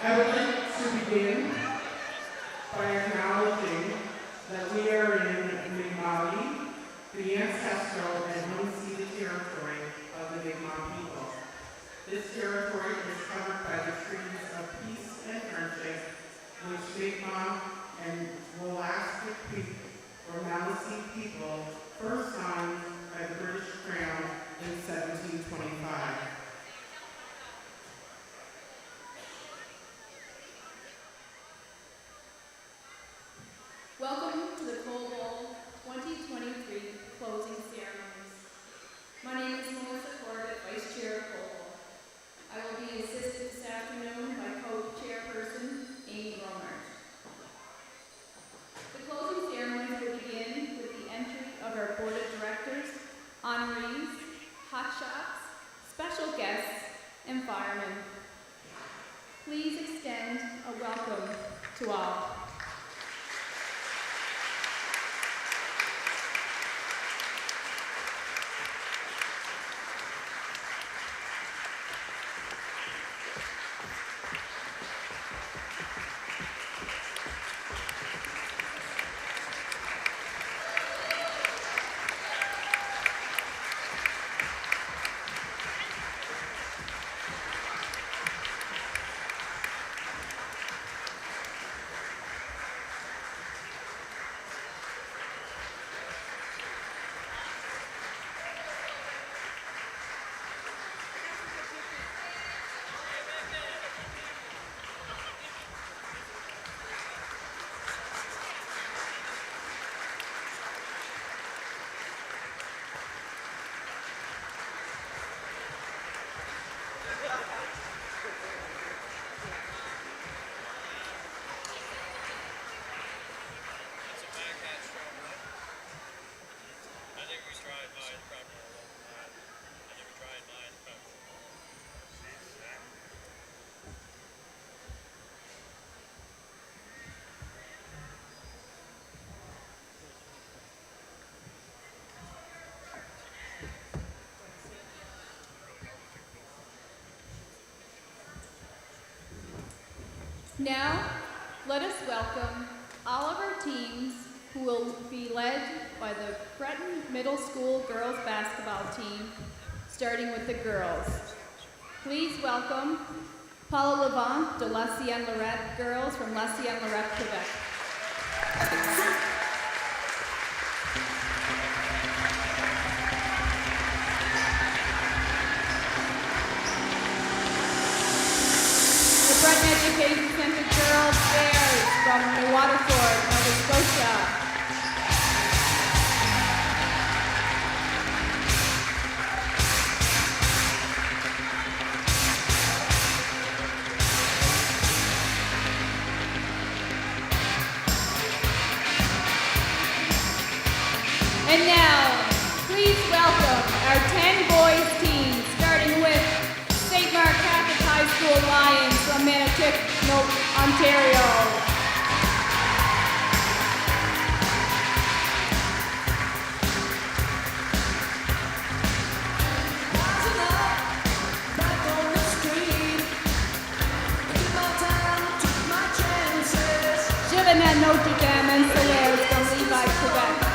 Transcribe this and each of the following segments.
I would like to begin by acknowledging that we are in Mi'kmaq, the ancestral and unceded territory of the Mi'kmaq people. This territory is covered by the trees of peace and friendship, which Mi'kmaq and Wolastoq Creek, or Maliseet people, first signed by the British Crown in 1725. Welcome to the Coalbowl 2023 closing ceremonies. My name is Melissa Corbett, Vice Chair of Coalbowl. I will be assisted this afternoon by co-chairperson Amy Romert. The closing ceremonies will begin with the entry of our board of directors, honorees, hotshots, special guests, and firemen. Please extend a welcome to all. Now, let us welcome all of our teams who will be led by the Breton Middle School girls basketball team, starting with the girls. Please welcome Paula Levant de La Sienne Lorette girls from La Sienne Lorette, Quebec. Breton Education Center girls bears from New Waterford, Nova Scotia. And now, please welcome our 10 boys team, starting with St. Mark Catholic High School Lions from Manitowoc, Ontario. Gillian Notre Dame and Solaire from Levi, Quebec.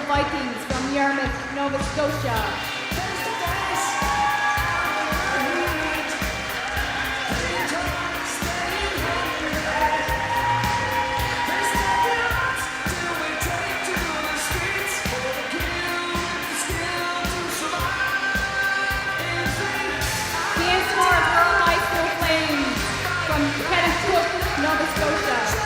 Vikings from Yarmouth, Nova Scotia. Nova Scotia.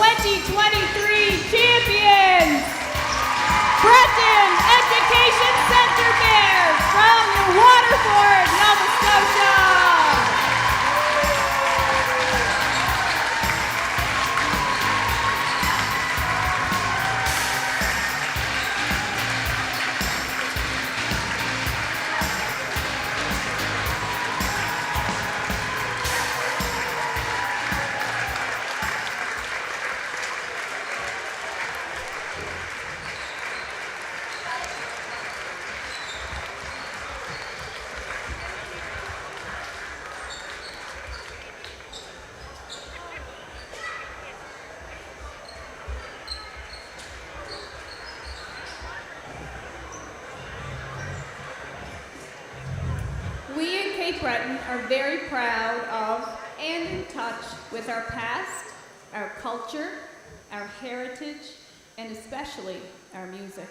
2023 champions, Breton Education Center Bears from Waterford, Nova Scotia. We in Cape Breton are very proud of and in touch with our past, our culture, our heritage, and especially our music.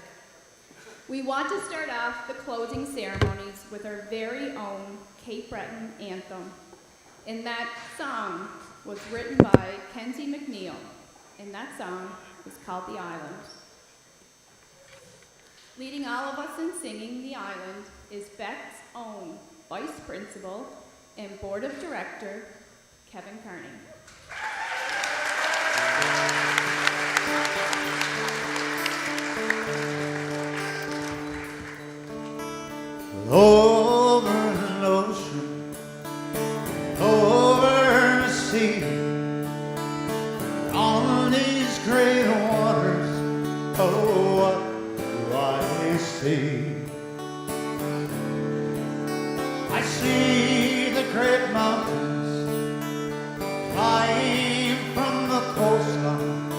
We want to start off the closing ceremonies with our very own Cape Breton anthem. And that song was written by Kenzie McNeil, and that song is called The Island. Leading all of us in singing The Island is Beck's own Vice Principal and Board of Director, Kevin Carney. Over an ocean, over the sea, on these great waters, oh, what do I see? I see the great mountains flying from the coastline,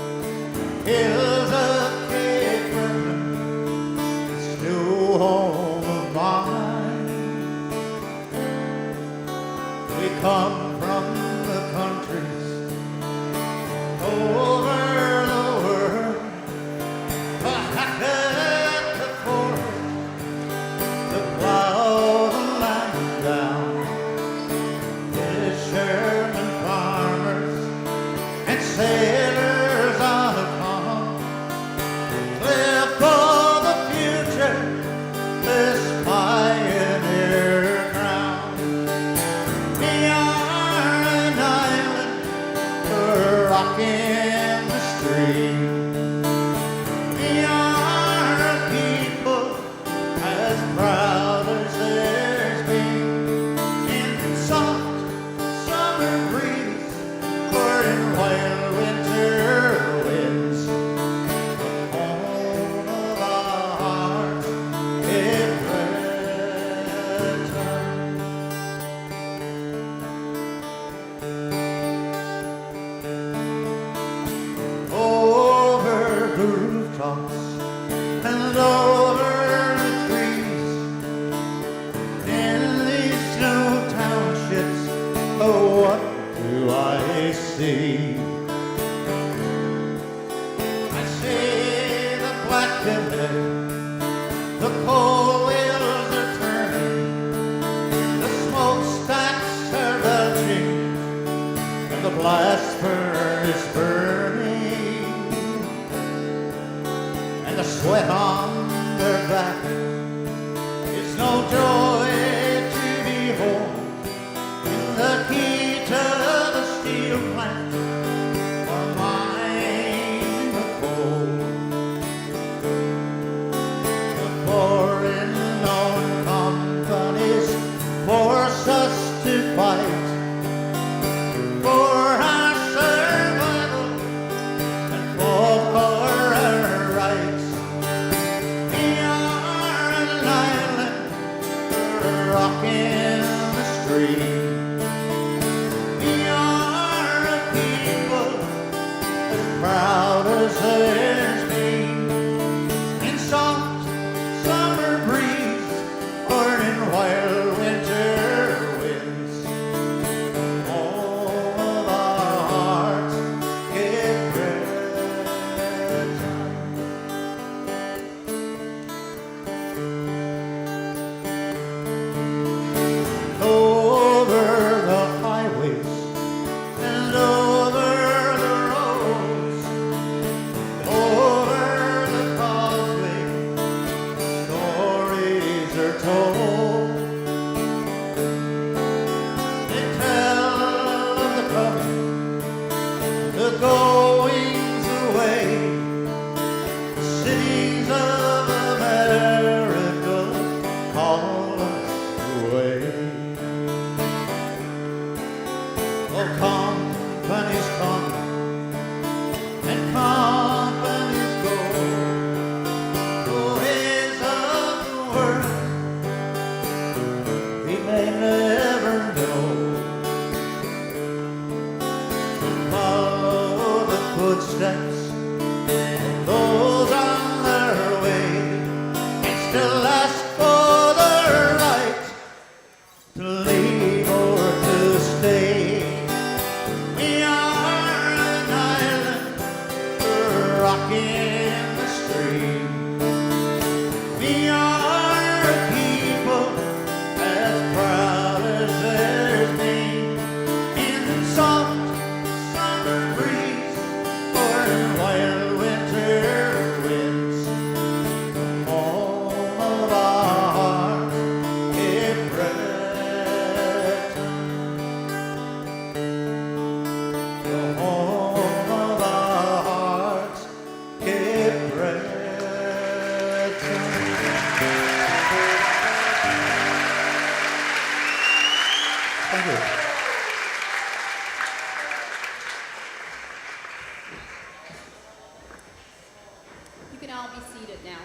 hills of Cape Breton, this new home of mine. We come from the countries over the world, back at the forest, the cloud and land down, fishermen, farmers, and sailors on a calm, live for the future, this pioneer ground. We are an island, a rock in the stream. We are a people as proud as there's been. In soft summer breeze or in wild winter winds, the home of our hearts is Breton. Over the rooftops and over the trees, in these snow townships, oh, what do I see? I see the black pivot, the coal wheels are turning, the smokestacks are belching, and the blast furnace burning, and the sweat on their back is no joy to behold. In the heat of the steel plant or mine the coal, the foreign owned companies force us to fight for our survival and for our rights. We are an island, a rock in the stream. We are a people as proud as there's been. In soft summer breeze or in wild winter winds, all of our hearts get Breton. Over ask for the right to leave or to stay. We are an island rocking the stream. We are a people as proud as there's been. In soft summer breeze or in wild winter winds, the home of our heart, Cape Breton. The home of our hearts, Cape Breton. Thank you. You can all be seated now.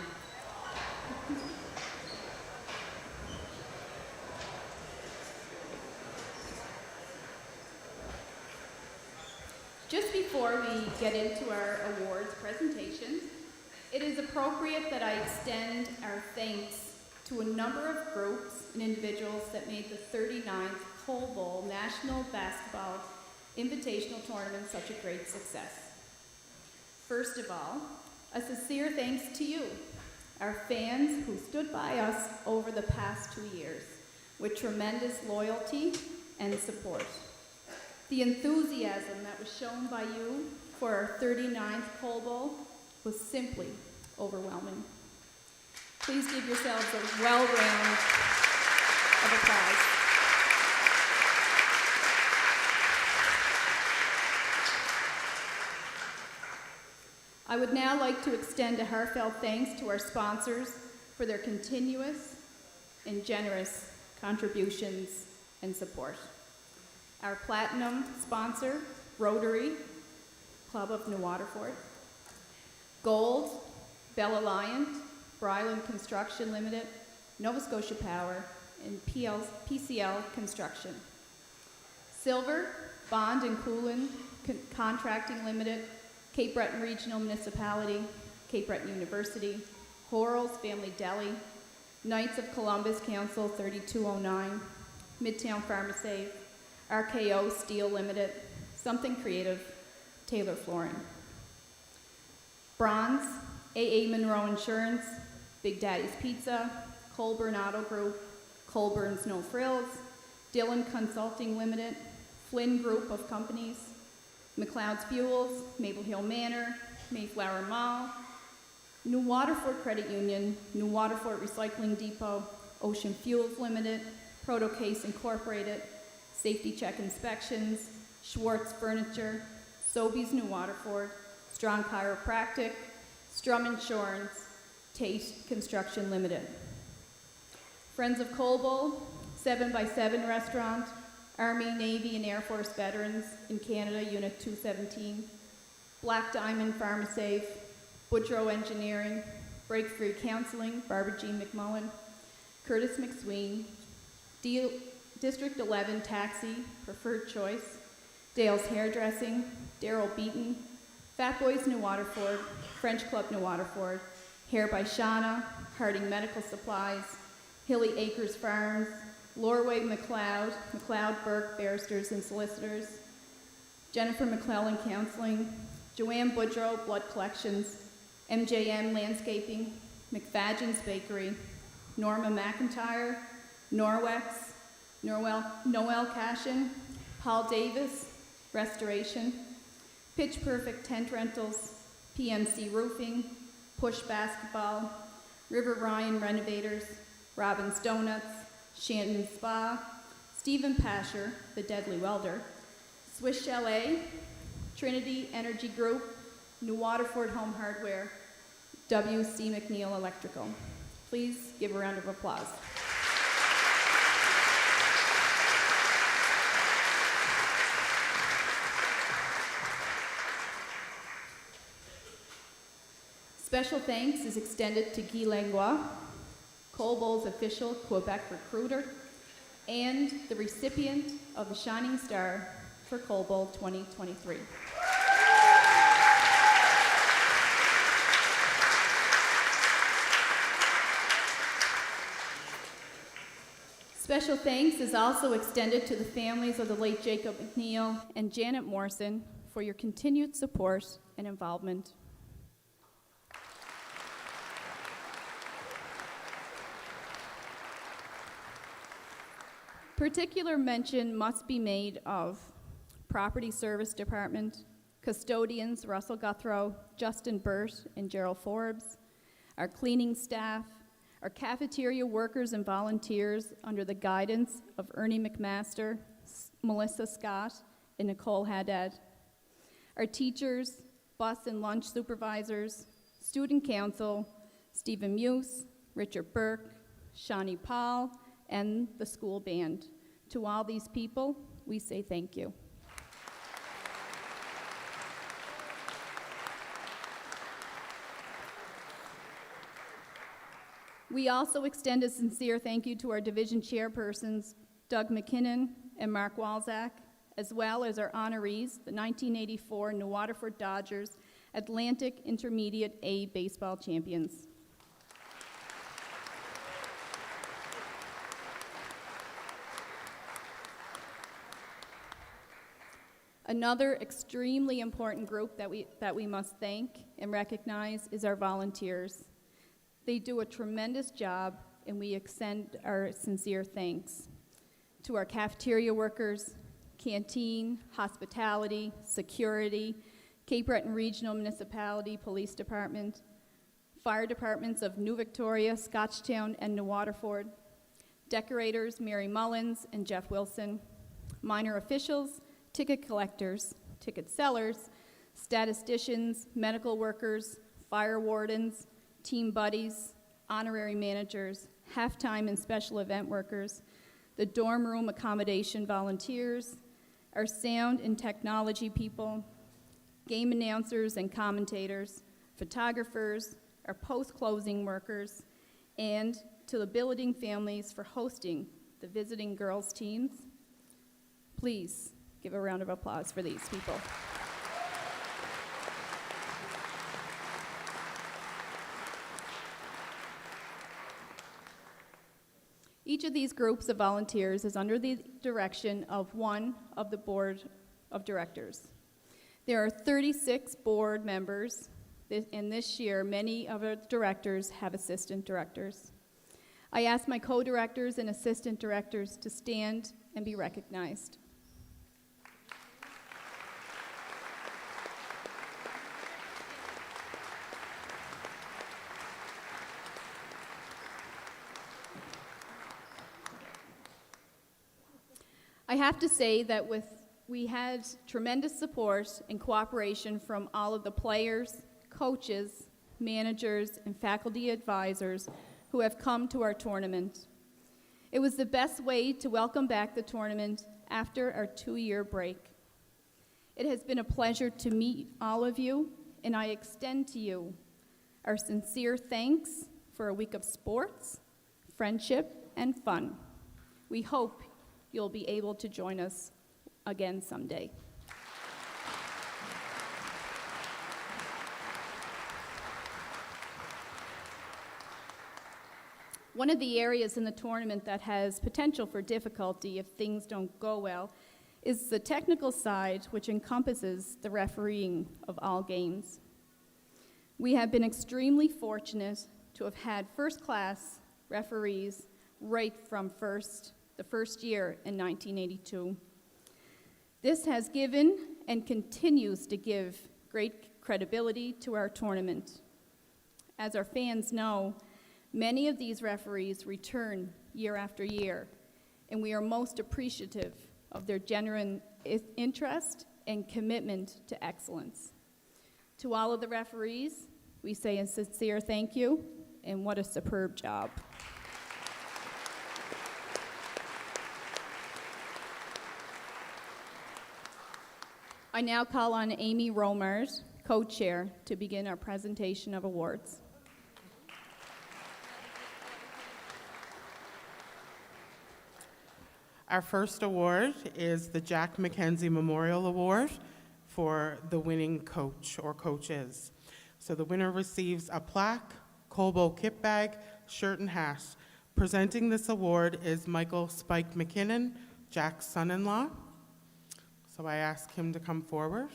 Just before we get into our awards presentations, it is appropriate that I extend our thanks to a number of groups and individuals that made the 39th Coal Bowl National Basketball Invitational Tournament such a great success. First of all, a sincere thanks to you, our fans who stood by us over the past 2 years with tremendous loyalty and support. The enthusiasm that was shown by you for our 39th Coal Bowl was simply overwhelming. Please give yourselves a well round of applause. I would now like to extend a heartfelt thanks to our sponsors for their continuous and generous contributions and support. Our platinum sponsor, Rotary Club of New Waterford. Gold, Bell Alliant, Bryland Construction Limited, Nova Scotia Power, and PCL Construction. Silver, Bond and Coolin Contracting Limited, Cape Breton Regional Municipality, Cape Breton University, Horrell's Family Deli, Knights of Columbus Council 3209, Midtown Pharmacy, RKO Steel Limited, Something Creative, Taylor Flooring. Bronze, AA Monroe Insurance, Big Daddy's Pizza, Colburn Auto Group, Colburn's No Frills, Dillon Consulting Limited, Flynn Group of Companies, McLeod's Fuels, Maple Hill Manor, Mayflower Mall, New Waterford Credit Union, New Waterford Recycling Depot, Ocean Fuels Limited, Protocase Incorporated, Safety Check Inspections, Schwartz Furniture, Sobeys New Waterford, Strong Chiropractic, Strum Insurance, Tate Construction Limited. Friends of Coal Bowl, 7x7 Restaurant, Army, Navy, and Air Force Veterans in Canada, Unit 217, Black Diamond Pharmasafe, Boudreau Engineering, Break Free Counseling, Barbara Jean McMullen, Curtis McSween, District 11 Taxi, Preferred Choice, Dale's Hairdressing, Daryl Beaton, Fat Boys New Waterford, French Club New Waterford, Hair by Shauna, Harding Medical Supplies, Hilly Acres Farms, Lorway McLeod, McLeod Burke Barristers and Solicitors, Jennifer McClellan Counseling, Joanne Boudreau Blood Collections, MJM Landscaping, McFadgen's Bakery, Norma McIntyre, Norwex, Noel Cashin, Paul Davis, Restoration, Pitch Perfect Tent Rentals, PMC Roofing, Push Basketball, River Ryan Renovators, Robin's Donuts, Shannon Spa, Stephen Pasher, the Deadly Welder, Swiss Chalet, Trinity Energy Group, New Waterford Home Hardware, W.C. McNeil Electrical. Please give a round of applause. Special thanks is extended to Guy Langlois, Coal Bowl's official Quebec recruiter, and the recipient of the Shining Star for Coal Bowl 2023. Special thanks is also extended to the families of the late Jacob McNeil and Janet Morrison for your continued support and involvement. Particular mention must be made of Property Service Department, custodians Russell Guthrow, Justin Burt, and Gerald Forbes, our cleaning staff, our cafeteria workers and volunteers under the guidance of Ernie McMaster, Melissa Scott, and Nicole Haddad, our teachers, bus and lunch supervisors, student council, Stephen Muse, Richard Burke, Shawnee Paul, and the school band. To all these people, we say thank you. We also extend a sincere thank you to our division chairpersons, Doug McKinnon and Mark Walzak, as well as our honorees, the 1984 New Waterford Dodgers Atlantic Intermediate A baseball champions. Another extremely important group that we must thank and recognize is our volunteers. They do a tremendous job, and we extend our sincere thanks to our cafeteria workers, canteen, hospitality, security, Cape Breton Regional Municipality Police Department, fire departments of New Victoria, Scotchtown, and New Waterford, decorators Mary Mullins and Jeff Wilson, minor officials, ticket collectors, ticket sellers, statisticians, medical workers, fire wardens, team buddies, honorary managers, halftime and special event workers, the dorm room accommodation volunteers, our sound and technology people, game announcers and commentators, photographers, our post-closing workers, and to the billeting families for hosting the visiting girls teams. Please give a round of applause for these people. Each of these groups of volunteers is under the direction of one of the board of directors. There are 36 board members, and this year many of our directors have assistant directors. I ask my co-directors and assistant directors to stand and be recognized. I have to say that we had tremendous support and cooperation from all of the players, coaches, managers, and faculty advisors who have come to our tournament. It was the best way to welcome back the tournament after our 2-year break. It has been a pleasure to meet all of you, and I extend to you our sincere thanks for a week of sports, friendship, and fun. We hope you'll be able to join us again someday. One of the areas in the tournament that has potential for difficulty if things don't go well is the technical side, which encompasses the refereeing of all games. We have been extremely fortunate to have had first-class referees right from the first year in 1982. This has given and continues to give great credibility to our tournament. As our fans know, many of these referees return year after year, and we are most appreciative of their genuine interest and commitment to excellence. To all of the referees, we say a sincere thank you, and what a superb job. I now call on Amy Romers, co-chair, to begin our presentation of awards. Our first award is the Jack McKenzie Memorial Award for the winning coach or coaches. So the winner receives a plaque, coalbowl kit bag, shirt and hat, Presenting this award is Michael Spike McKinnon, Jack's son-in-law. So I ask him to come forward.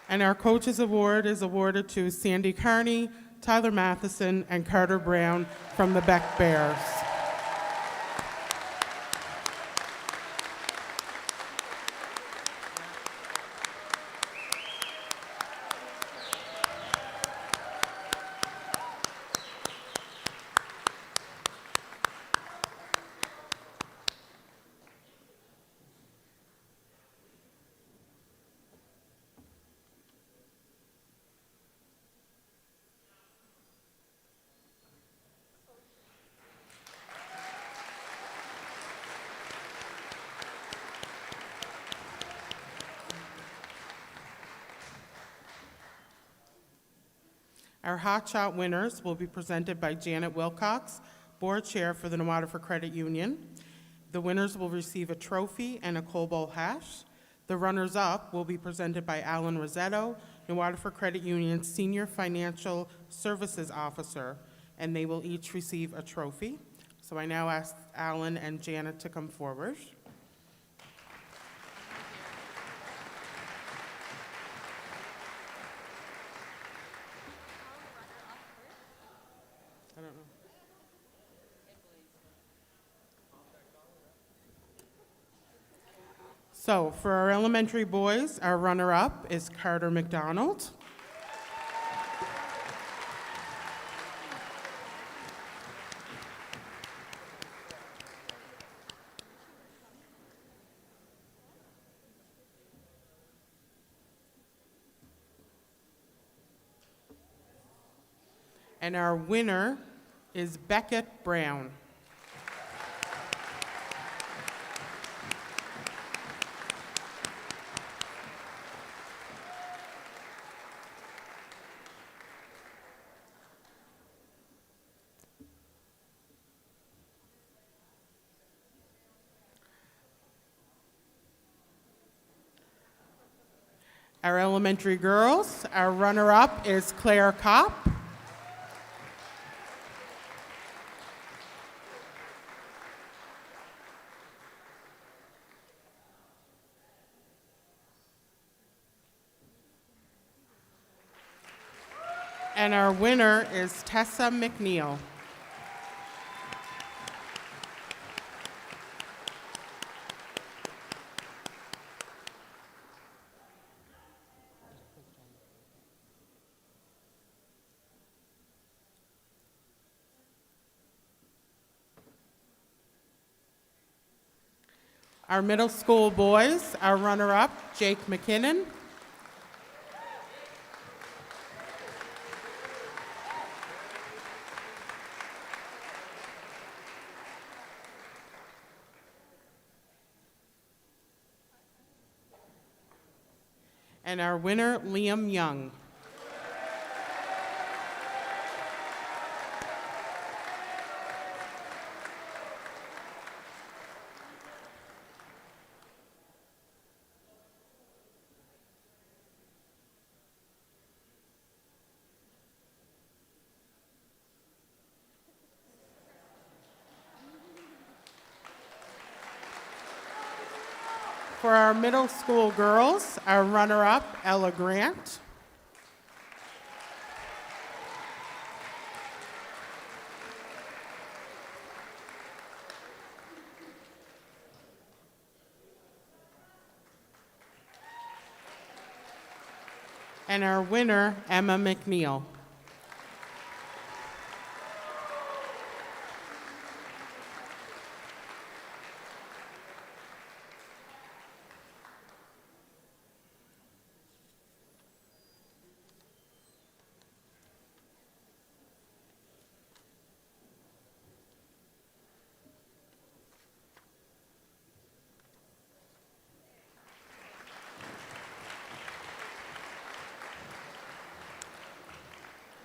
And our Coaches Award is awarded to Sandy Carney, Tyler Matheson, and Carter Brown from the Beck Bears. Our Hot Shot winners will be presented by Janet Wilcox, Board Chair for the New Waterford Credit Union. The winners will receive a trophy and a coal bowl hash. The runners-up will be presented by Alan Rosetto, New Waterford Credit Union's Senior Financial Services Officer, and they will each receive a trophy. So I now ask Alan and Janet to come forward. I don't know. So for our elementary boys, our runner-up is Carter McDonald. And our winner is Beckett Brown. Our elementary girls, our runner-up is Claire Kopp. And our winner is Tessa McNeil. Our middle school boys, our runner-up, Jake McKinnon. And our winner, Liam Young. For our middle school girls, our runner-up, Ella Grant. And our winner, Emma McNeil.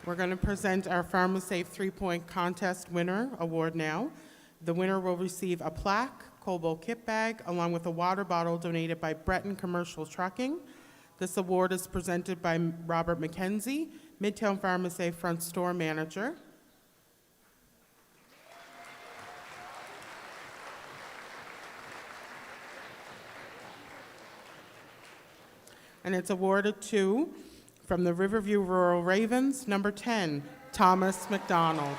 We're going to present our Farm Safe 3-Point Contest winner award now. The winner will receive a plaque, coal bowl kit bag, along with a water bottle donated by Breton Commercial Trucking. This award is presented by Robert McKenzie, Midtown Pharmacy Front Store Manager. And it's awarded to, from the Riverview Rural Ravens, number 10, Thomas McDonald.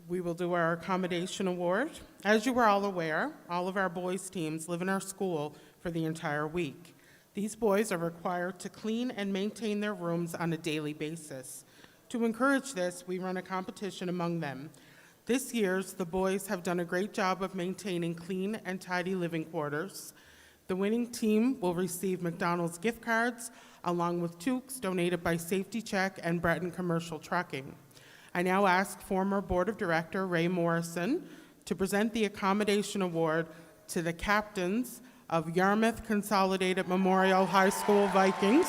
We will do our Accommodation Award. As you are all aware, all of our boys' teams live in our school for the entire week. These boys are required to clean and maintain their rooms on a daily basis. To encourage this, we run a competition among them. This year's, the boys have done a great job of maintaining clean and tidy living quarters. The winning team will receive McDonald's gift cards along with toques donated by Safety Check and Breton Commercial Trucking. I now ask former Board of Director Ray Morrison to present the Accommodation Award to the captains of Yarmouth Consolidated Memorial High School Vikings.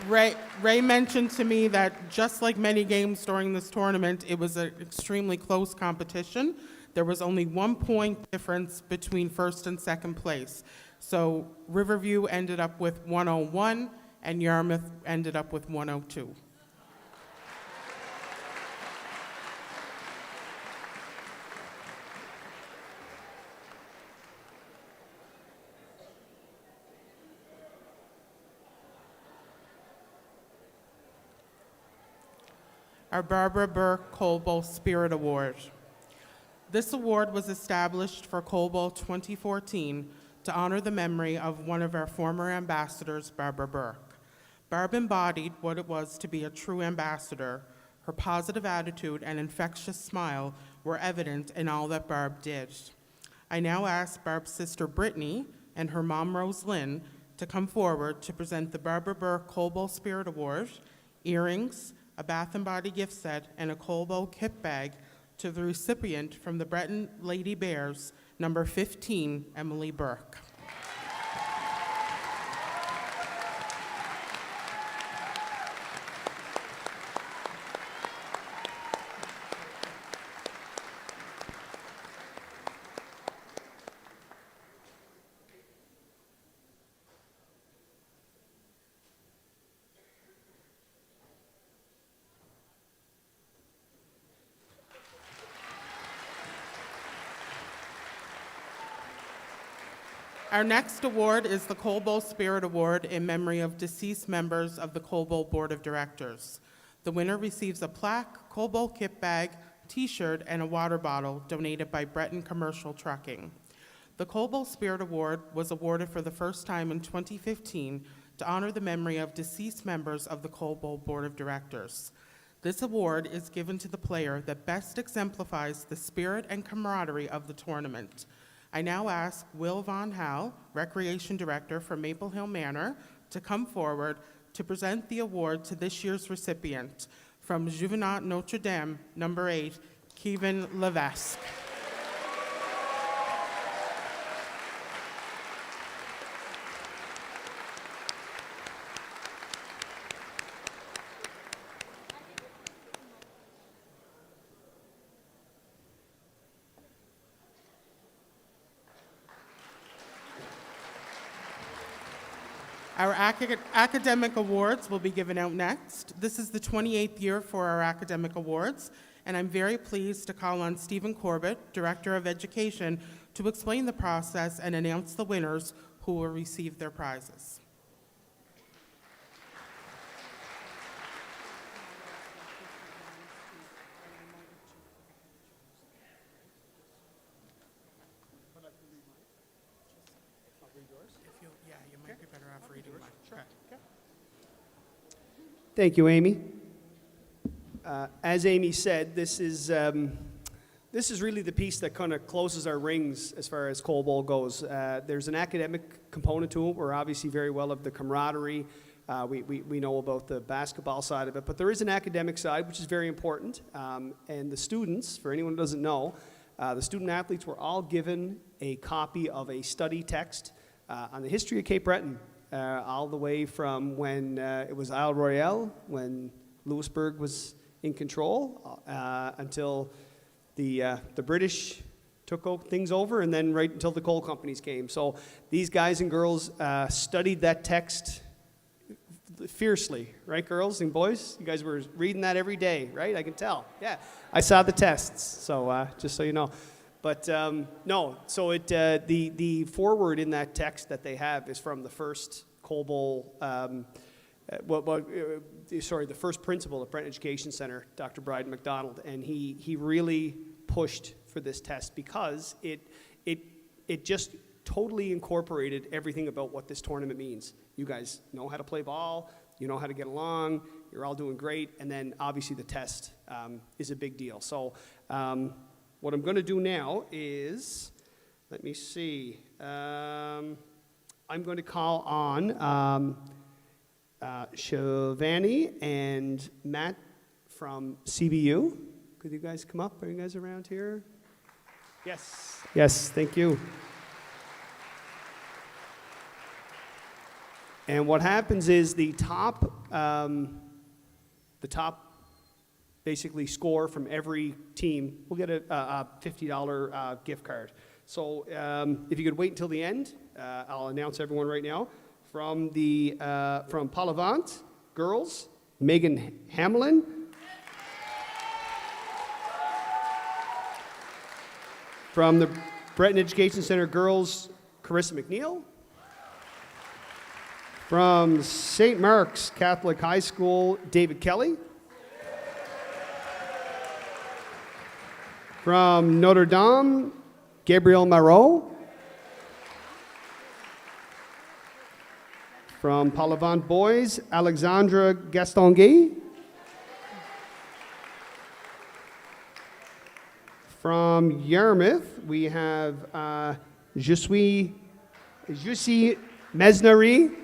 Ray mentioned to me that just like many games during this tournament, it was an extremely close competition. There was only 1 point difference between first and second place. So Riverview ended up with 101 and Yarmouth ended up with 102. Our Barbara Burke Coalbowl Spirit Award. This award was established for Coalbowl 2014 to honor the memory of one of our former ambassadors, Barbara Burke. Barb embodied what it was to be a true ambassador. Her positive attitude and infectious smile were evident in all that Barb did. I now ask Barb's sister Brittany and her mom Rose-Lynn to come forward to present the Barbara Burke Coalbowl Spirit Award, earrings, a Bath and Body gift set, and a Coalbowl kit bag to the recipient from the Breton Lady Bears, number 15, Emily Burke. Our next award is the Coalbowl Spirit Award in memory of deceased members of the Coalbowl Board of Directors. The winner receives a plaque, Coalbowl kit bag, t-shirt, and a water bottle donated by Breton Commercial Trucking. The Coalbowl Spirit Award was awarded for the first time in 2015 to honor the memory of deceased members of the Coalbowl Board of Directors. This award is given to the player that best exemplifies the spirit and camaraderie of the tournament. I now ask Will Von Hal, Recreation Director for Maple Hill Manor, to come forward to present the award to this year's recipient from Juvenat Notre Dame, number 8, Kevin Levesque. Our academic awards will be given out next. This is the 28th year for our academic awards, and I'm very pleased to call on Stephen Corbett, Director of Education, to explain the process and announce the winners who will receive their prizes. You might be better off reading mine. Sure. Thank you, Amy. As Amy said, this is this is really the piece that kind of closes our rings as far as coalbowl goes. There's an academic component to it. We're obviously very well of the camaraderie. We know about the basketball side of it, but there is an academic side, which is very important. And the students, for anyone who doesn't know, the student athletes were all given a copy of a study text on the history of Cape Breton, all the way from when it was Isle Royale, when Louisbourg was in control, until the British took things over, and then right until the coal companies came. So these guys and girls studied that text fiercely, right, girls and boys? You guys were reading that every day, right? I can tell. Yeah, I saw the tests, so just so you know. But no, so the foreword in that text that they have is from the first coalbowl, the first principal at Breton Education Center, Dr. Bryden McDonald, and he really pushed for this test because it just totally incorporated everything about what this tournament means. You guys know how to play ball, you know how to get along, you're all doing great, and then obviously the test is a big deal. So what I'm going to do now is, let me see, I'm going to call on Shivani and Matt from CBU. Could you guys come up? Are you guys around here? Yes. Yes, thank you. And what happens is the top basically score from every team will get a $50 gift card. So if you could wait until the end, I'll announce everyone right now. From Palavant girls, Megan Hamlin. From the Breton Education Center girls, Carissa McNeil. From St. Mark's Catholic High School, David Kelly. From Notre Dame, Gabriel Marot. From Palavant Boys, Alexandra Gastonguay. From Yarmouth, we have Jussi Mesnari.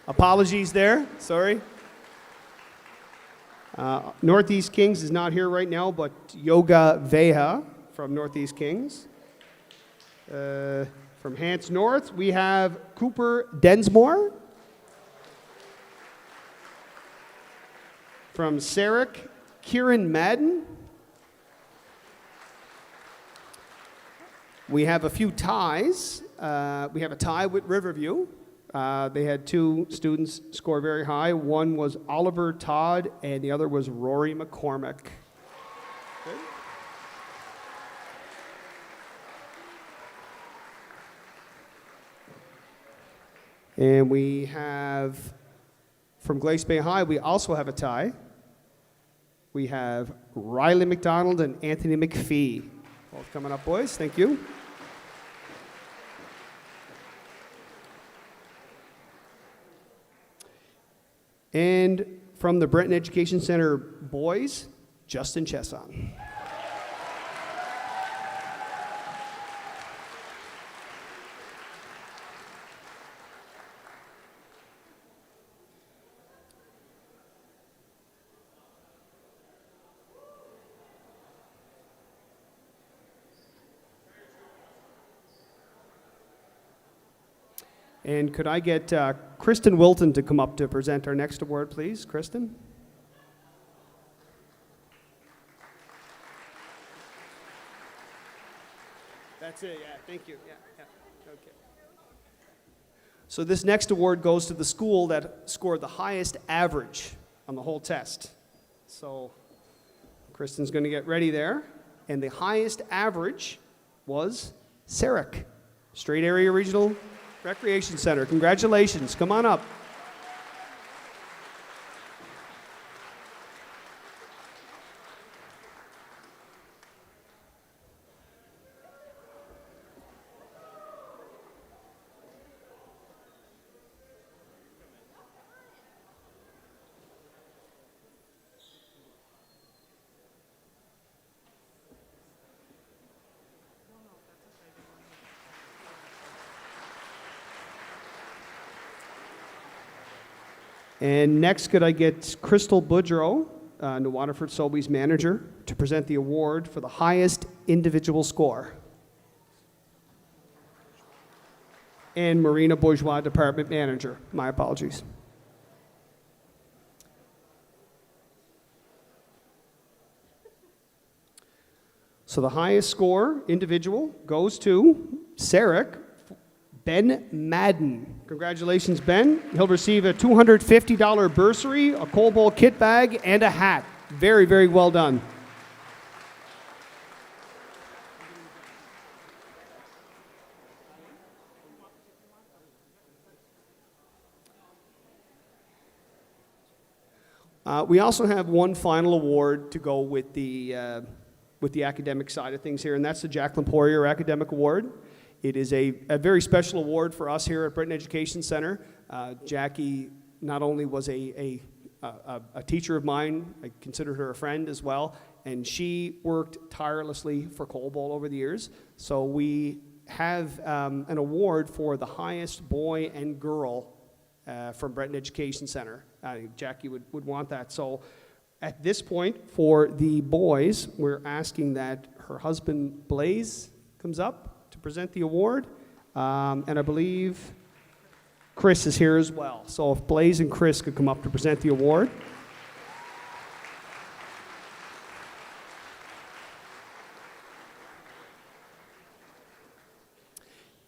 Apologies there, sorry. Northeast Kings is not here right now, but Yoga Veha from Northeast Kings. From Hants North, we have Cooper Densmore. From Sarek, Kieran Madden. We have a few ties. We have a tie with Riverview. They had two students score very high. One was Oliver Todd, and the other was Rory McCormick. Good. And we have, from Glace Bay High, we also have a tie. We have Riley McDonald and Anthony McPhee. Both coming up, boys. Thank you. And from the Breton Education Center boys, Justin Chesson. And could I get Kristen Wilton to come up to present our next award, please? Kristen? That's it, yeah, thank you. Yeah, okay. So this next award goes to the school that scored the highest average on the whole test. So Kristen's going to get ready there. And the highest average was Sarek, Strait Area Regional Recreation Center. Congratulations. Come on up. And next, could I get Crystal Boudreau, New Waterford Sobeys manager, to present the award for the highest individual score. And Marina Bourgeois, department manager. My apologies. So the highest score, individual, goes to Sarek Ben Madden. Congratulations, Ben. He'll receive a $250 bursary, a coal bowl kit bag, and a hat. Very, very well done. We also have one final award to go with the academic side of things here, and that's the Jacqueline Poirier Academic Award. It is a very special award for us here at Breton Education Center. Jackie not only was a teacher of mine, I considered her a friend as well, and she worked tirelessly for Coal Bowl over the years. So we have an award for the highest boy and girl from Breton Education Center. Jackie would want that. So at this point, for the boys, we're asking that her husband Blaze comes up to present the award, and I believe Chris is here as well. So if Blaze and Chris could come up to present the award.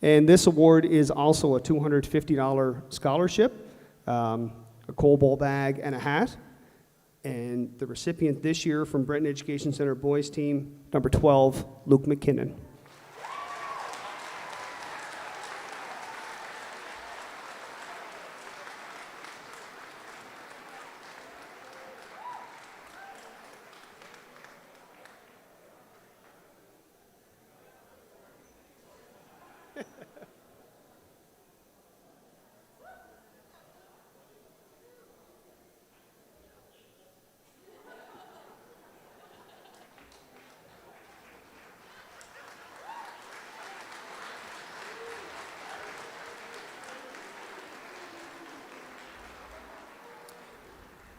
And this award is also a $250 scholarship, a coal bowl bag, and a hat. And the recipient this year from Breton Education Center boys team, number 12, Luke McKinnon.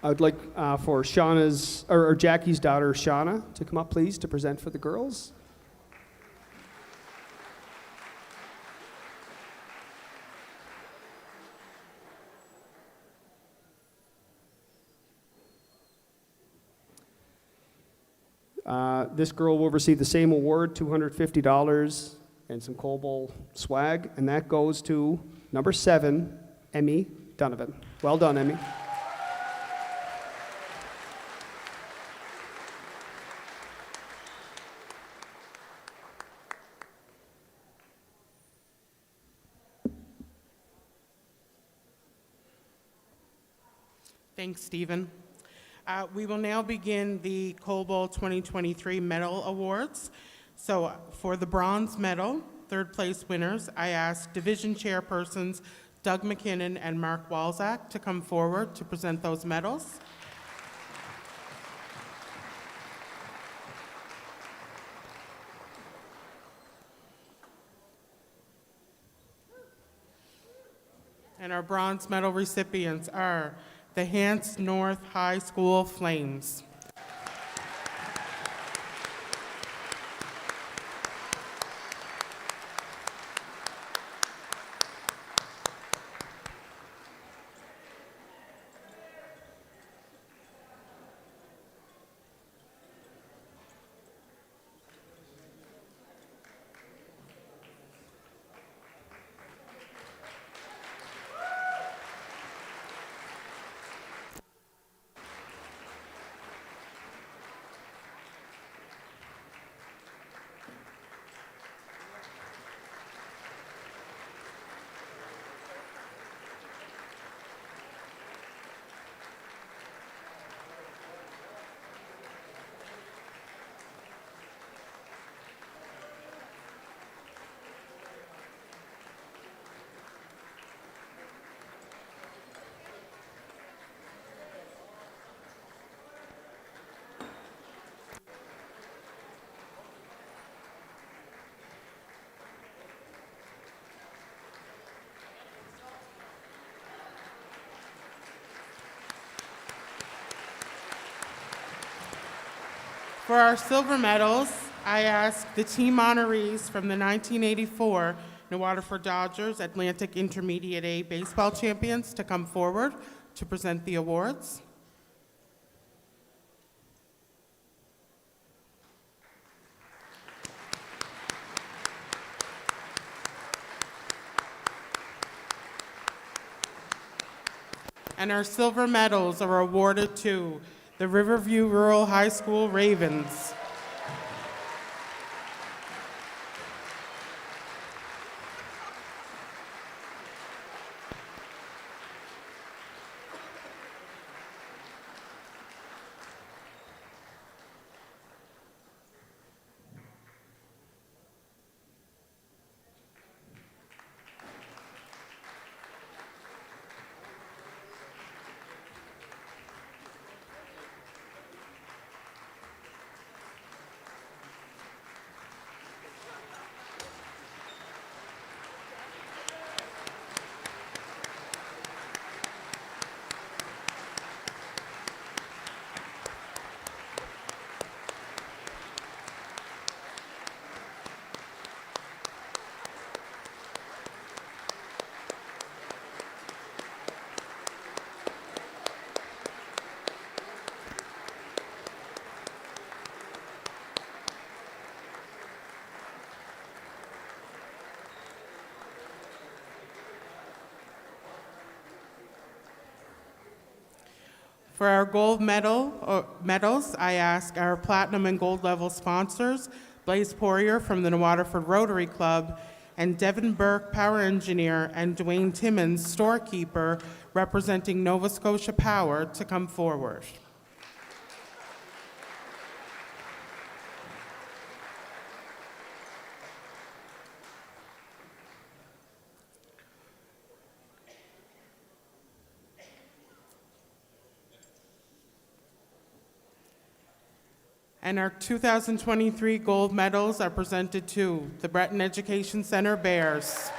I would like for Shauna's, or Jackie's daughter, Shauna, to come up, please, to present for the girls. This girl will receive the same award, $250, and some Coal Bowl swag, and that goes to number 7, Emmy Donovan. Well done, Emmy. Thanks, Stephen. We will now begin the Coal Bowl 2023 Medal Awards. So for the bronze medal, third place winners, I ask division chairpersons Doug McKinnon and Mark Walzak to come forward to present those medals. And our bronze medal recipients are the Hants North High School Flames. For our silver medals, I ask the team honorees from the 1984 New Waterford Dodgers Atlantic Intermediate A baseball champions to come forward to present the awards. And our silver medals are awarded to the Riverview Rural High School Ravens. For our gold medals, I ask our platinum and gold level sponsors, Blaise Poirier from the New Waterford Rotary Club, and Devin Burke, power engineer, and Dwayne Timmons, storekeeper, representing Nova Scotia Power, to come forward. And our 2023 gold medals are presented to the Breton Education Center Bears.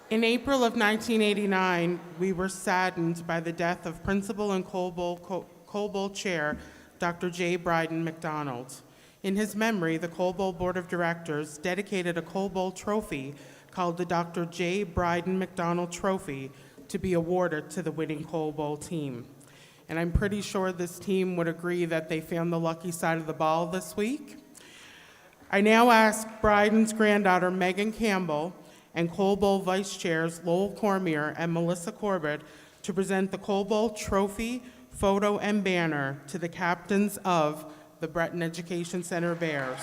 In April of 1989, we were saddened by the death of Principal and coalbowl Chair, Dr. J. Bryden McDonald. In his memory, the Coalbowl Board of Directors dedicated a coalbowl trophy called the Dr. J. Bryden McDonald Trophy to be awarded to the winning coalbowl team. And I'm pretty sure this team would agree that they found the lucky side of the ball this week. I now ask Bryden's granddaughter, Megan Campbell, and Coalbowl Vice Chairs Lowell Cormier and Melissa Corbett to present the Coalbowl Trophy, photo, and banner to the captains of the Breton Education Center Bears.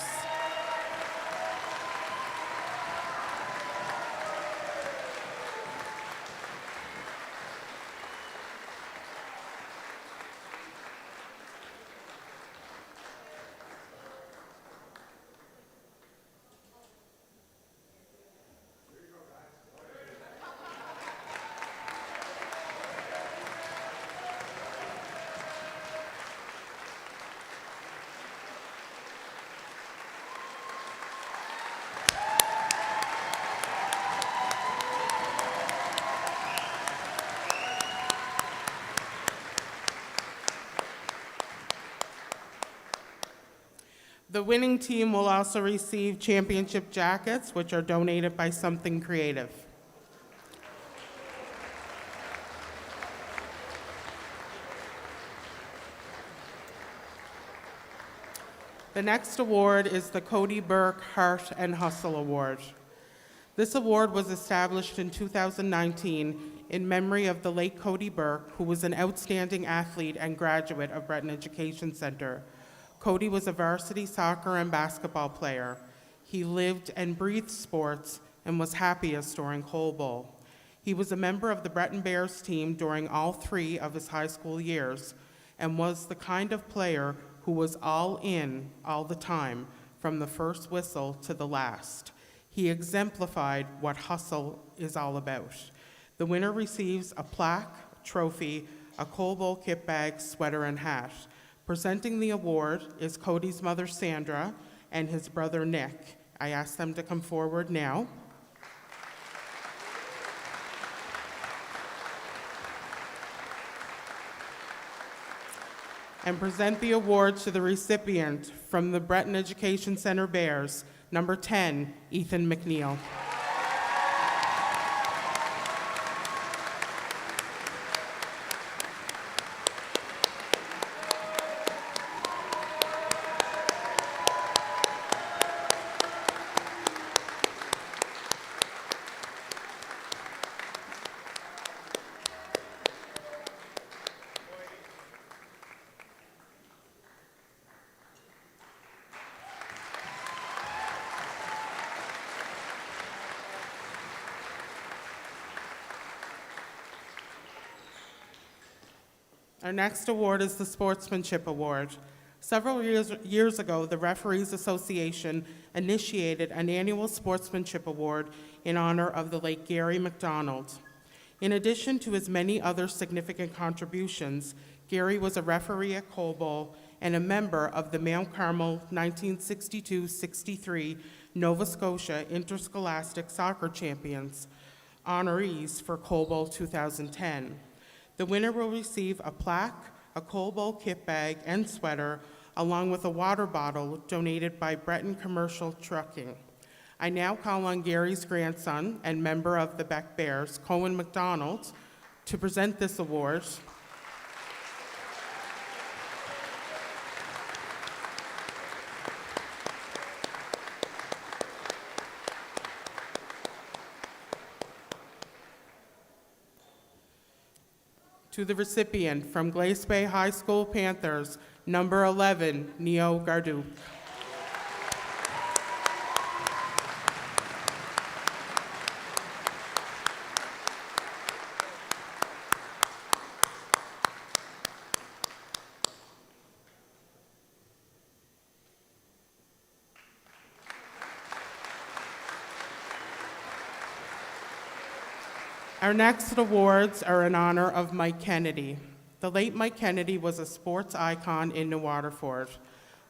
The winning team will also receive championship jackets, which are donated by Something Creative. The next award is the Cody Burke Heart and Hustle Award. This award was established in 2019 in memory of the late Cody Burke, who was an outstanding athlete and graduate of Breton Education Center. Cody was a varsity soccer and basketball player. He lived and breathed sports and was happiest during Coal Bowl. He was a member of the Breton Bears team during all 3 of his high school years and was the kind of player who was all in all the time, from the first whistle to the last. He exemplified what hustle is all about. The winner receives a plaque, trophy, a Coal Bowl kit bag, sweater, and hat. Presenting the award is Cody's mother, Sandra, and his brother, Nick. I ask them to come forward now. And present the award to the recipient from the Breton Education Center Bears, number 10, Ethan McNeil. Our next award is the Sportsmanship Award. Several years ago, the Referees Association initiated an annual Sportsmanship Award in honor of the late Gary McDonald. In addition to his many other significant contributions, Gary was a referee at Coal Bowl and a member of the Mount Carmel 1962-63 Nova Scotia Interscholastic Soccer Champions honorees for Coal Bowl 2010. The winner will receive a plaque, a Coal Bowl kit bag, and sweater, along with a water bottle donated by Breton Commercial Trucking. I now call on Gary's grandson and member of the Beck Bears, Cohen McDonald, to present this award. To the recipient from Glace Bay High School Panthers, number 11, Neo Gardup. Our next awards are in honor of Mike Kennedy. The late Mike Kennedy was a sports icon in New Waterford.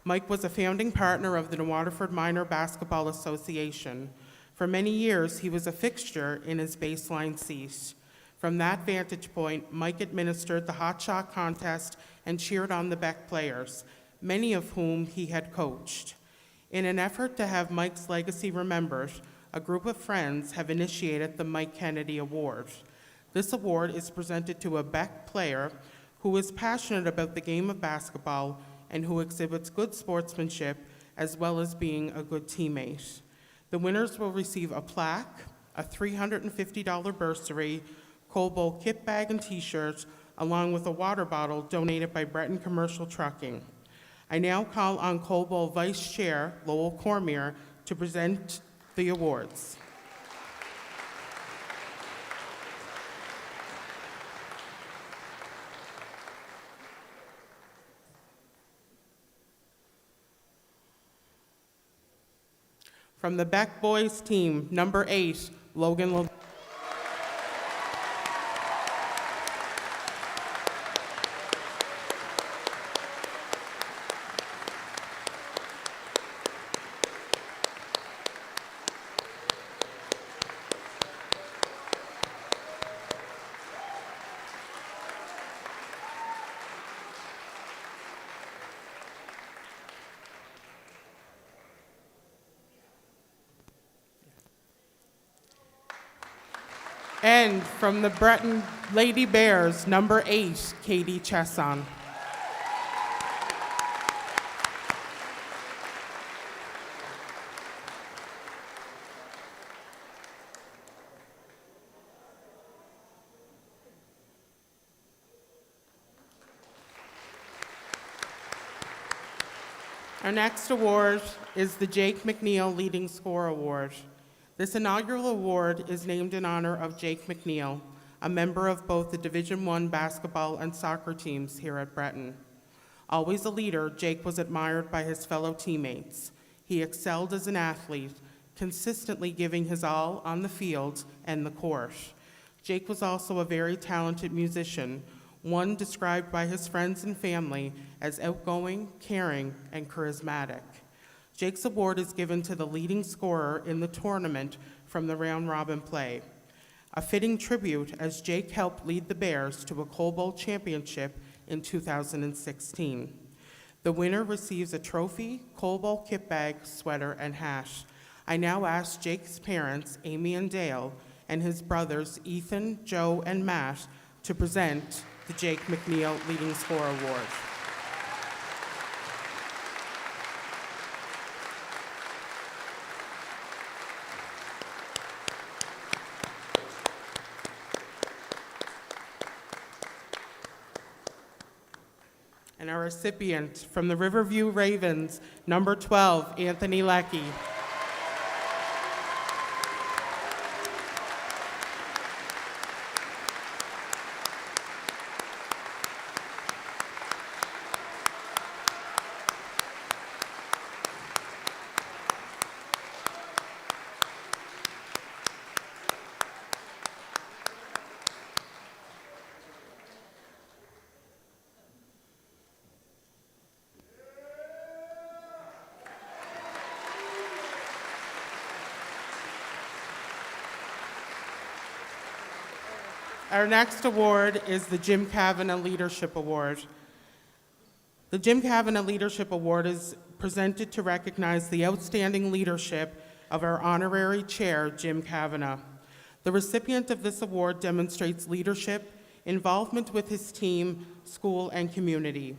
Mike was a founding partner of the New Waterford Minor Basketball Association. For many years, he was a fixture in his baseline seat. From that vantage point, Mike administered the hot shot contest and cheered on the Beck players, many of whom he had coached. In an effort to have Mike's legacy remembered, a group of friends have initiated the Mike Kennedy Award. This award is presented to a Beck player who is passionate about the game of basketball and who exhibits good sportsmanship as well as being a good teammate. The winners will receive a plaque, a $350 bursary, Coal Bowl kit bag and t-shirt, along with a water bottle donated by Breton Commercial Trucking. I now call on Coal Bowl Vice Chair Lowell Cormier to present the awards. From the Beck boys team, number 8, Logan Levine. And from the Breton Lady Bears, number 8, Katie Chesson. Our next award is the Jake McNeil Leading Scorer Award. This inaugural award is named in honor of Jake McNeil, a member of both the Division I basketball and soccer teams here at Breton. Always a leader, Jake was admired by his fellow teammates. He excelled as an athlete, consistently giving his all on the field and the court. Jake was also a very talented musician, one described by his friends and family as outgoing, caring, and charismatic. Jake's award is given to the leading scorer in the tournament from the round-robin play. A fitting tribute as Jake helped lead the Bears to a Coal Bowl championship in 2016. The winner receives a trophy, Coal Bowl kit bag, sweater, and hash. I now ask Jake's parents, Amy and Dale, and his brothers, Ethan, Joe, and Matt, to present the Jake McNeil Leading Scorer Award. And our recipient from the Riverview Ravens, number 12, Anthony Leckie. Our next award is the Jim Kavanagh Leadership Award. The Jim Kavanagh Leadership Award is presented to recognize the outstanding leadership of our honorary chair, Jim Kavanagh. The recipient of this award demonstrates leadership, involvement with his team, school, and community.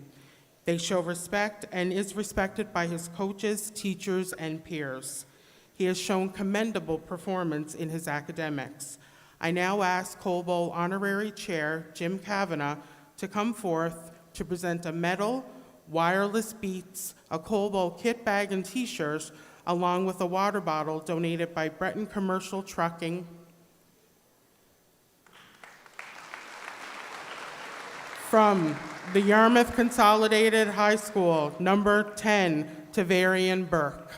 They show respect and is respected by his coaches, teachers, and peers. He has shown commendable performance in his academics. I now ask Coal Bowl Honorary Chair Jim Kavanagh to come forth to present a medal, wireless beats, a Coal Bowl kit bag and t-shirts, along with a water bottle donated by Breton Commercial Trucking. From the Yarmouth Consolidated High School, number 10, Tavarian Burke.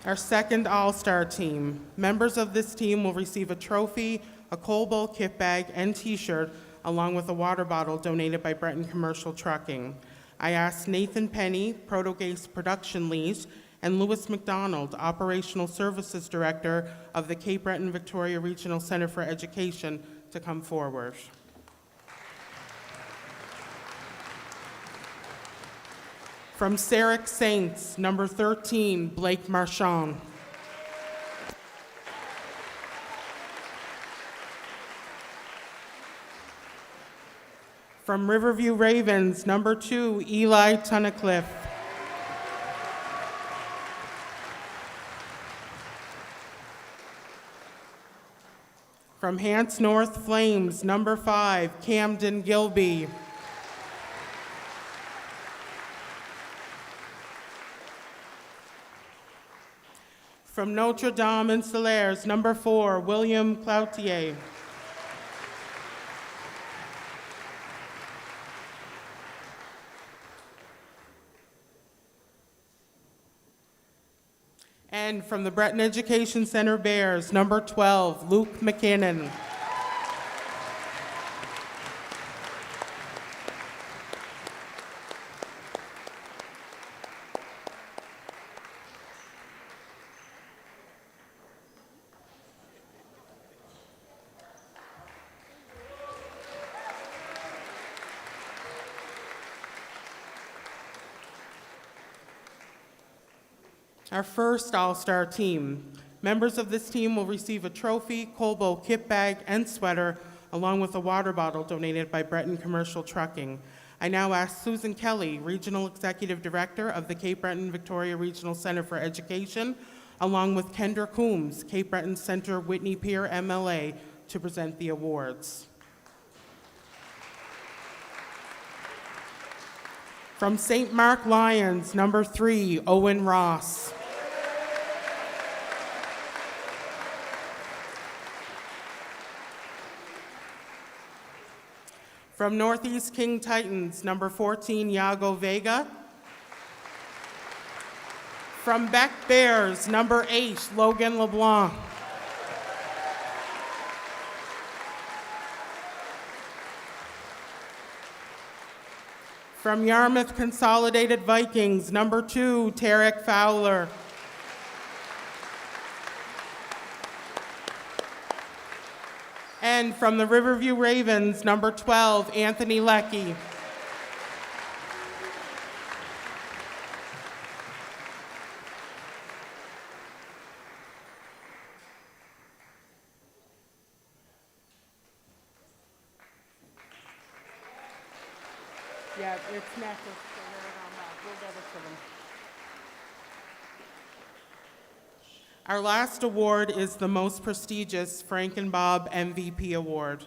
Our second All-Star team. Members of this team will receive a trophy, a Coal Bowl kit bag, and t-shirt, along with a water bottle donated by Breton Commercial Trucking. I ask Nathan Penny, Protogase Production Lead, and Louis McDonald, Operational Services Director of the Cape Breton Victoria Regional Center for Education, to come forward. From Sarek Saints, number 13, Blake Marchand. From Riverview Ravens, number 2, Eli Tunnicliffe. From Hants North Flames, number 5, Camden Gilby. From Notre Dame Insulaires, number 4, William Cloutier. And from the Breton Education Center Bears, number 12, Luke McKinnon. Our first All-Star team. Members of this team will receive a trophy, coalbowl kit bag, and sweater, along with a water bottle donated by Breton Commercial Trucking. I now ask Susan Kelly, Regional Executive Director of the Cape Breton Victoria Regional Center for Education, along with Kendra Coombs, Cape Breton Center Whitney Pier MLA, to present the awards. From St. Mark Lions, number 3, Owen Ross. From Northeast King Titans, number 14, Yago Vega. From Beck Bears, number 8, Logan LeBlanc. From Yarmouth Consolidated Vikings, number 2, Tarek Fowler. And from the Riverview Ravens, number 12, Anthony Leckie. Yeah, it's necklace, so they're on that. We'll get it to them. Our last award is the most prestigious Frank and Bob MVP Award.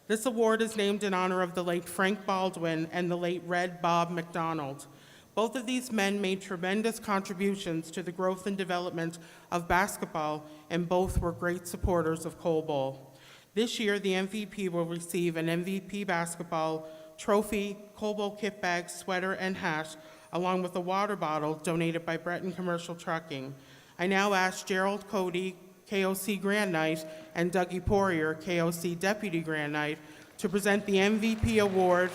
This award is named in honor of the late Frank Baldwin and the late Red Bob McDonald. Both of these men made tremendous contributions to the growth and development of basketball, and both were great supporters of Coal Bowl. This year, the MVP will receive an MVP basketball trophy, Coal Bowl kit bag, sweater, and hat, along with a water bottle donated by Breton Commercial Trucking. I now ask Gerald Cody, KOC Grand Knight, and Dougie Poirier, KOC Deputy Grand Knight, to present the MVP award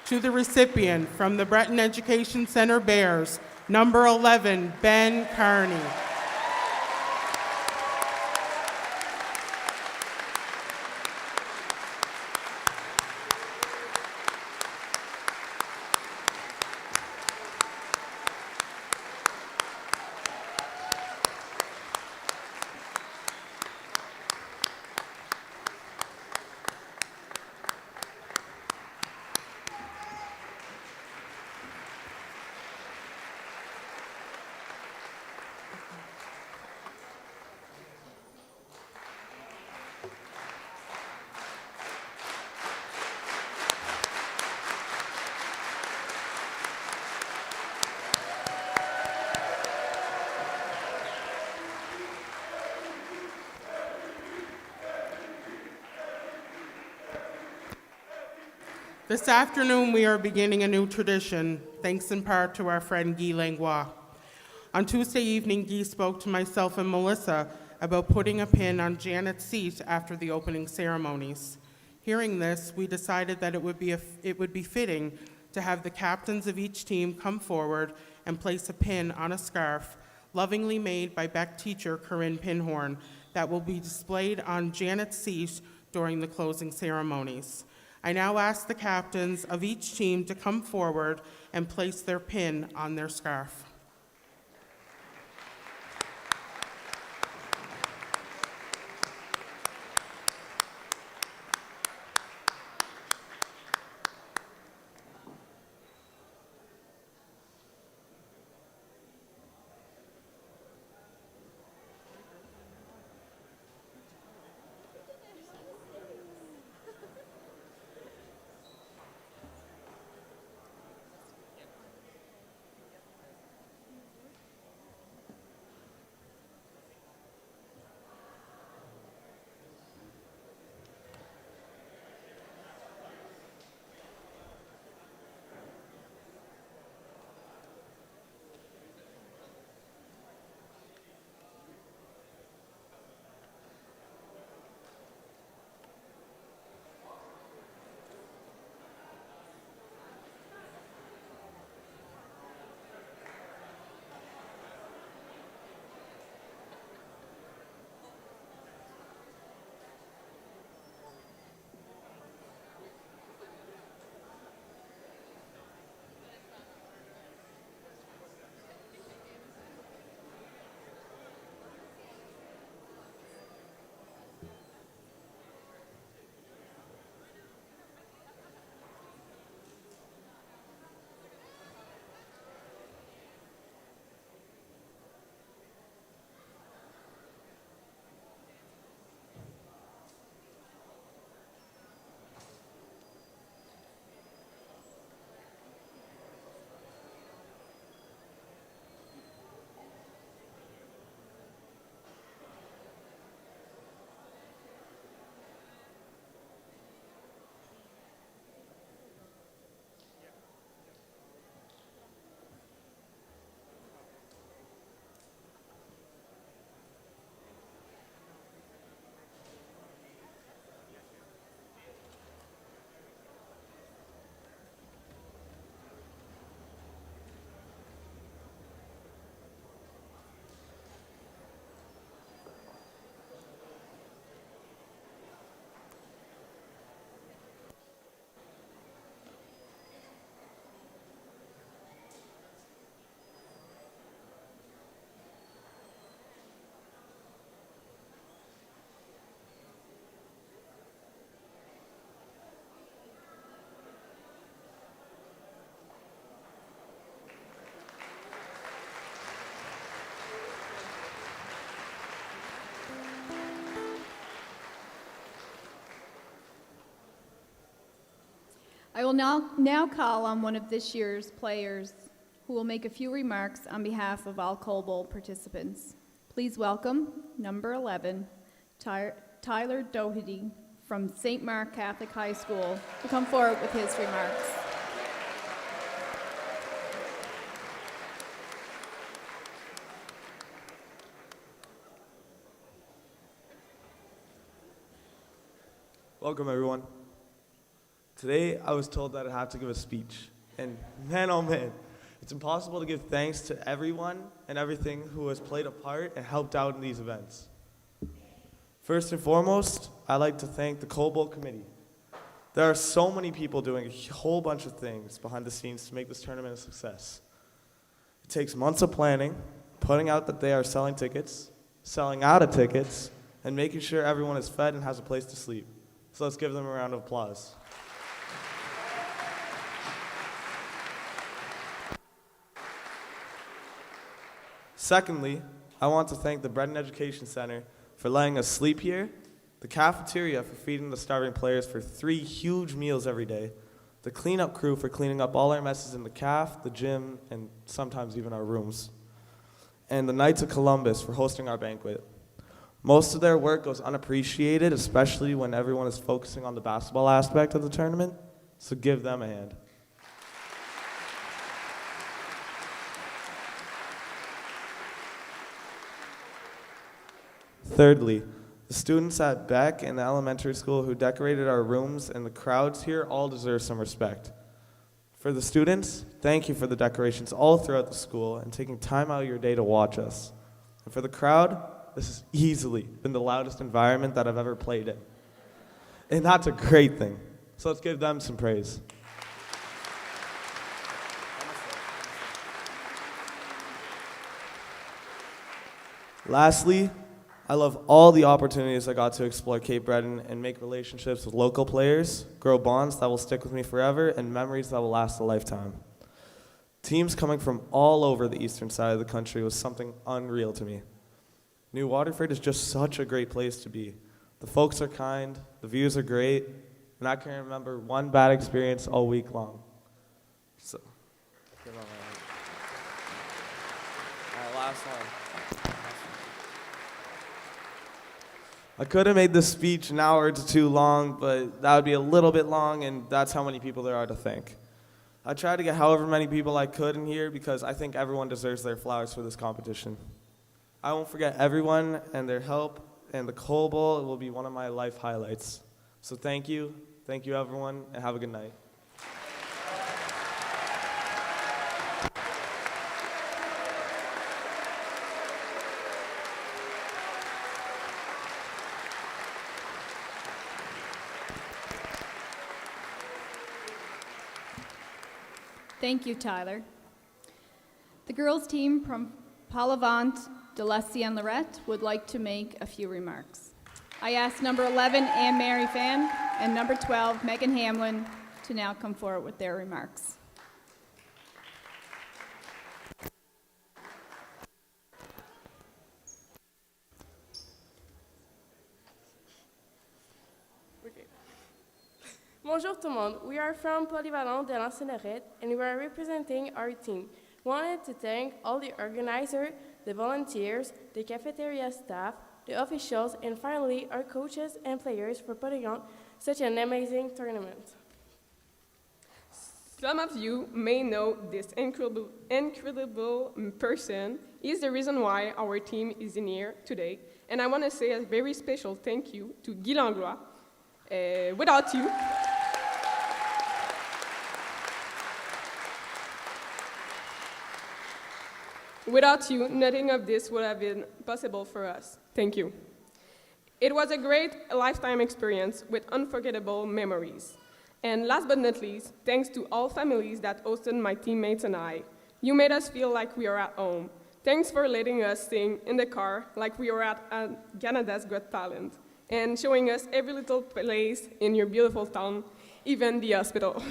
to the recipient from the Breton Education Center Bears, number 11, Ben Carney. This afternoon, we are beginning a new tradition, thanks in part to our friend Guy Langlois. On Tuesday evening, Guy spoke to myself and Melissa about putting a pin on Janet's seat after the opening ceremonies. Hearing this, we decided that it would be fitting to have the captains of each team come forward and place a pin on a scarf lovingly made by Beck teacher Corinne Pinhorn that will be displayed on Janet's seat during the closing ceremonies. I now ask the captains of each team to come forward and place their pin on their scarf. I will now call on one of this year's players who will make a few remarks on behalf of all Coal Bowl participants. Please welcome number 11, Tyler Doherty from St. Mark Catholic High School to come forward with his remarks. Welcome, everyone. Today, I was told that I had to give a speech, and man, oh man, it's impossible to give thanks to everyone and everything who has played a part and helped out in these events. First and foremost, I'd like to thank the Coal Bowl Committee. There are so many people doing a whole bunch of things behind the scenes to make this tournament a success. It takes months of planning, putting out that they are selling tickets, selling out of tickets, and making sure everyone is fed and has a place to sleep. So let's give them a round of applause. Secondly, I want to thank the Breton Education Center for letting us sleep here, the cafeteria for feeding the starving players for 3 huge meals every day, the cleanup crew for cleaning up all our messes in the caf, the gym, and sometimes even our rooms, and the Knights of Columbus for hosting our banquet. Most of their work goes unappreciated, especially when everyone is focusing on the basketball aspect of the tournament, so give them a hand. Thirdly, the students at Beck and the elementary school who decorated our rooms and the crowds here all deserve some respect. For the students, thank you for the decorations all throughout the school and taking time out of your day to watch us. And for the crowd, this has easily been the loudest environment that I've ever played in. And that's a great thing. So let's give them some praise. Lastly, I love all the opportunities I got to explore Cape Breton and make relationships with local players, grow bonds that will stick with me forever, and memories that will last a lifetime. Teams coming from all over the eastern side of the country was something unreal to me. New Waterford is just such a great place to be. The folks are kind, the views are great, and I can't remember one bad experience all week long. So, all right, last one. I could have made this speech an hour or two long, but that would be a little bit long, and that's how many people there are to thank. I tried to get however many people I could in here because I think everyone deserves their flowers for this competition. I won't forget everyone and their help, and the Coal Bowl will be one of my life highlights. So thank you everyone, and have a good night. Thank you, Tyler. The girls' team from Palavant, Delacy, and Lorette would like to make a few remarks. I ask number 11, Anne-Mary Fan, and number 12, Megan Hamlin, to now come forward with their remarks. Bonjour tout le monde. We are from Polyvalent de l'Ancienne-Lorette, and we are representing our team. Wanted to thank all the organizers, the volunteers, the cafeteria staff, the officials, and finally our coaches and players for putting on such an amazing tournament. Some of you may know this incredible person. He's the reason why our team is in here today. And I want to say a very special thank you to Guy Langlois. Without you, nothing of this would have been possible for us. Thank you. It was a great lifetime experience with unforgettable memories. And last but not least, thanks to all families that hosted my teammates and I. You made us feel like we are at home. Thanks for letting us sing in the car like we were at Canada's Got Talent, and showing us every little place in your beautiful town, even the hospital.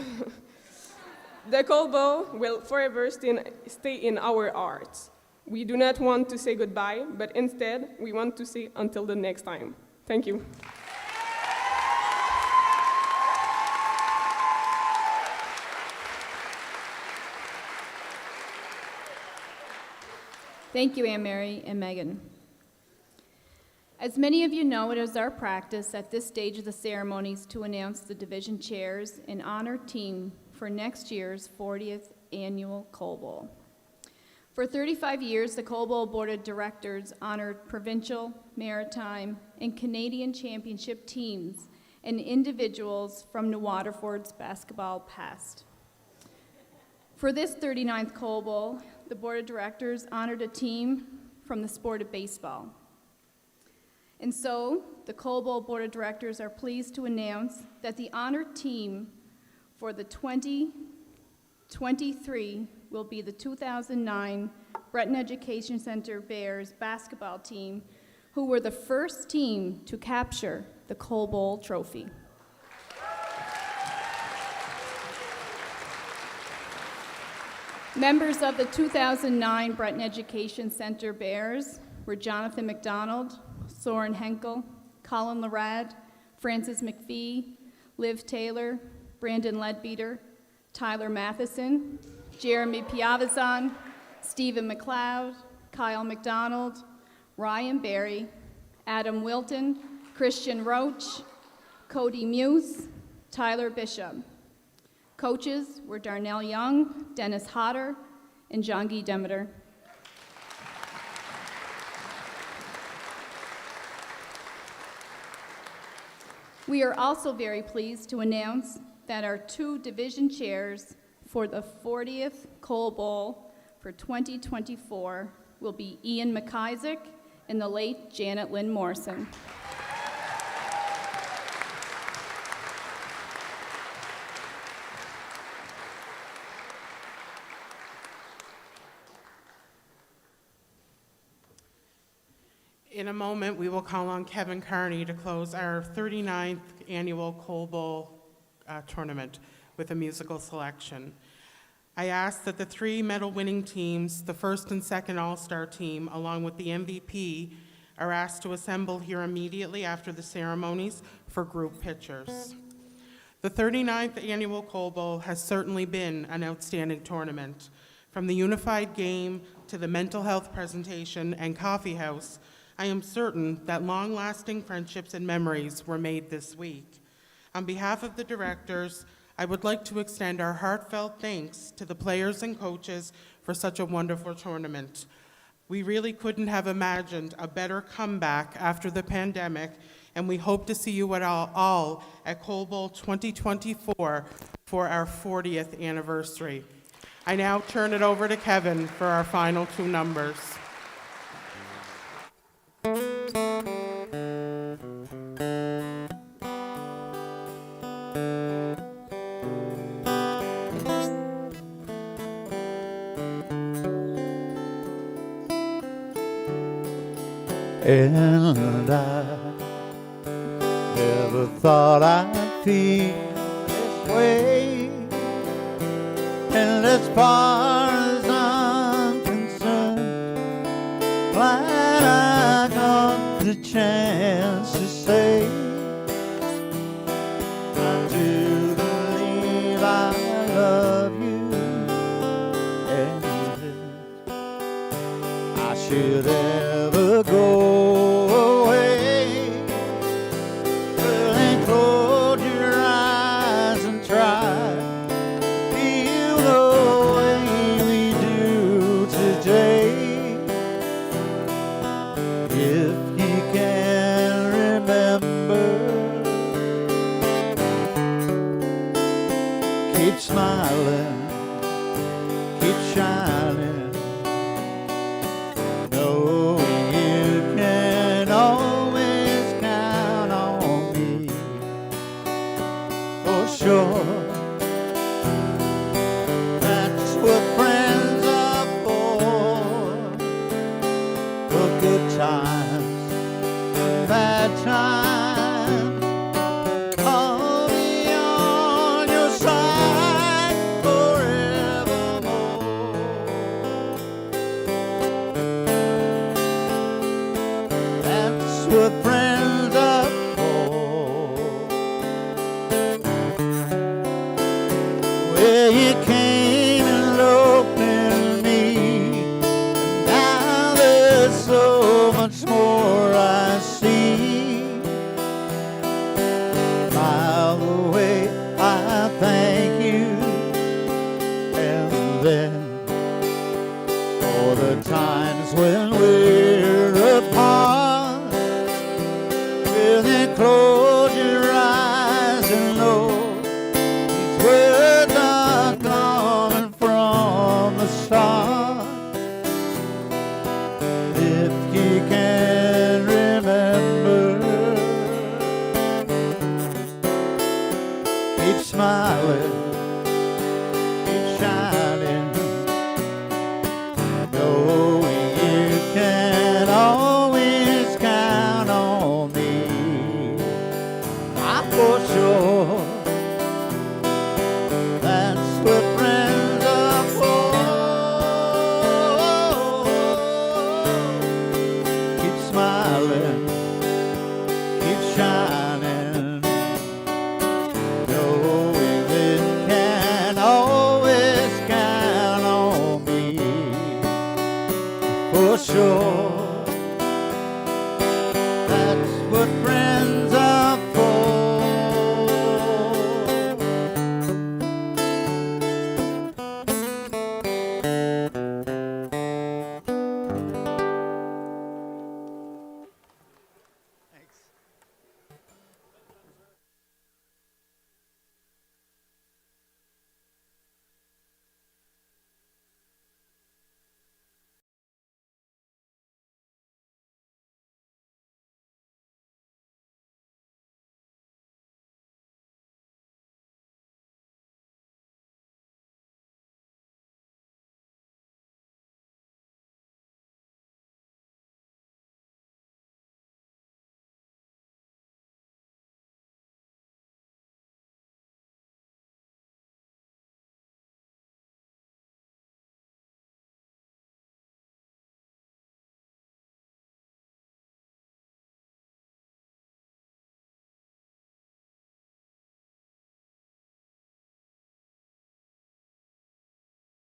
The Coal Bowl will forever stay in our hearts. We do not want to say goodbye, but instead, we want to say until the next time. Thank you. Thank you, Anne Mary and Megan. As many of you know, it is our practice at this stage of the ceremonies to announce the division chairs and honor team for next year's 40th annual Coal Bowl. For 35 years, the Coal Bowl Board of Directors honored provincial, maritime, and Canadian championship teams and individuals from New Waterford's basketball past. For this 39th Coal Bowl, the Board of Directors honored a team from the sport of baseball. And so, the Coal Bowl Board of Directors are pleased to announce that the honored team for the 2023 will be the 2009 Breton Education Center Bears basketball team, who were the first team to capture the Coal Bowl trophy. Members of the 2009 Breton Education Center Bears were Jonathan McDonald, Soren Henkel, Colin Larad, Francis McPhee, Liv Taylor, Brandon Ledbeater, Tyler Matheson, Jeremy Piavazan, Stephen McLeod, Kyle McDonald, Ryan Berry, Adam Wilton, Christian Roach, Cody Muse, Tyler Bishop. Coaches were Darnell Young, Dennis Hodder, and John Guy Demeter. We are also very pleased to announce that our two division chairs for the 40th Coal Bowl for 2024 will be Ian McIsaac and the late Janet Lynn Morrison. In a moment, we will call on Kevin Carney to close our 39th annual Coal Bowl tournament with a musical selection. I ask that the three medal-winning teams, the first and second All-Star team, along with the MVP, are asked to assemble here immediately after the ceremonies for group pictures. The 39th annual Coal Bowl has certainly been an outstanding tournament. From the unified game to the mental health presentation and coffee house, I am certain that long-lasting friendships and memories were made this week. On behalf of the directors, I would like to extend our heartfelt thanks to the players and coaches for such a wonderful tournament. We really couldn't have imagined a better comeback after the pandemic, and we hope to see you all at Coal Bowl 2024 for our 40th anniversary. I now turn it over to Kevin for our final two numbers. And I never thought I'd feel this way. And as far as I'm concerned, glad I got the chance to say I do believe I love you, and if I should ever go away, well, then close your eyes and try feel the way we do today. If you can remember, keep smiling, keep shining. Know you can always count on me, for sure. That's what friends are for good times and bad times. I'll be on your side forevermore. That's what friends are for. Well, you came and looked at me, and now of the way I thank you. And then for the times when we're apart, well then close your eyes and know these words are coming from the start. If you can remember, keep smiling, keep shining, knowing you can always count on me. I for sure